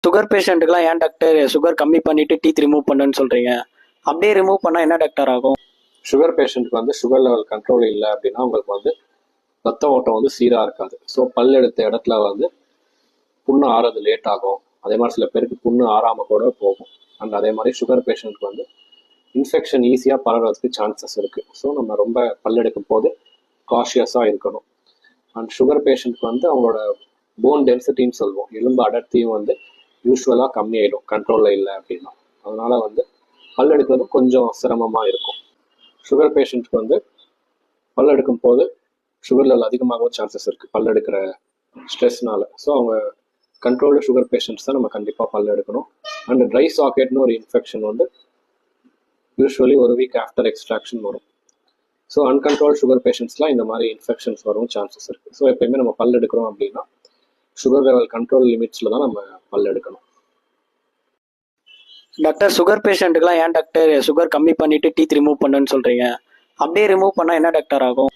Sugar பேஷண்ட்டுக்கெல்லாம் ஏன் doctor sugar கம்மி பண்ணிட்டு டீத் ரிமூவ் பண்ணுன்னு சொல்றீங்க? அப்படியே ரிமூவ் பண்ணா என்ன டாக்டர் ஆகும்? சுகர் பேஷண்ட்டுக்கு வந்து சுகர் லெவல் கண்ட்ரோல் இல்லை அப்படின்னா உங்களுக்கு வந்து ரத்த ஓட்டம் வந்து சீராக இருக்காது. ஸோ பல் எடுத்த இடத்துல வந்து புண்ணு ஆறது லேட் ஆகும். அதே மாதிரி சில பேருக்கு புண்ணு ஆறாமல் கூட போகும். அண்ட் அதே மாதிரி சுகர் பேஷண்ட்டுக்கு வந்து இன்ஃபெக்ஷன் ஈஸியாக பரவறதுக்கு சான்சஸ் இருக்குது. ஸோ நம்ம ரொம்ப பல் எடுக்கும் போது காஷியஸாக இருக்கணும். அண்ட் சுகர் பேஷண்ட்க்கு வந்து அவங்களோட போன் டென்சிட்டின்னு சொல்லுவோம், எலும்பு அடர்த்தியும் வந்து யூஸ்வலாக கம்மியாயிடும் கண்ட்ரோலில் இல்லை அப்படின்னா. அதனால வந்து பல் எடுக்கிறது கொஞ்சம் சிரமமாக இருக்கும். சுகர் பேஷண்ட்க்கு வந்து பல் எடுக்கும் போது சுகர் லெவல் அதிகமாகவும் சான்சஸ் இருக்குது பல் எடுக்கிற ஸ்ட்ரெஸ்னால. ஸோ அவங்க கண்ட்ரோல்டு சுகர் பேஷண்ட்ஸ் தான் நம்ம கண்டிப்பாக பல் எடுக்கணும். அண்ட் ட்ரை சாக்கெட்னு ஒரு இன்ஃபெக்ஷன் வந்து யூஸ்வலி ஒரு வீக் ஆஃப்டர் எக்ஸ்ட்ராக்ஷன் வரும். ஸோ அன்கண்ட்ரோல் சுகர் பேஷண்ட்ஸ்லாம் இந்த மாதிரி இன்ஃபெக்ஷன்ஸ் வரும் சான்சஸ் இருக்குது. ஸோ எப்பயுமே நம்ம பல் எடுக்கிறோம் அப்படின்னா சுகர் லெவல் கண்ட்ரோல் லிமிட்ஸில் தான் நம்ம பல் எடுக்கணும். டாக்டர் சுகர் பேஷண்ட்டுக்கெல்லாம் ஏன் டாக்டர் சுகர் கம்மி பண்ணிட்டு டீத் ரிமூவ் பண்ணுன்னு சொல்றீங்க? அப்படியே ரிமூவ் பண்ணா என்ன டாக்டர் ஆகும்?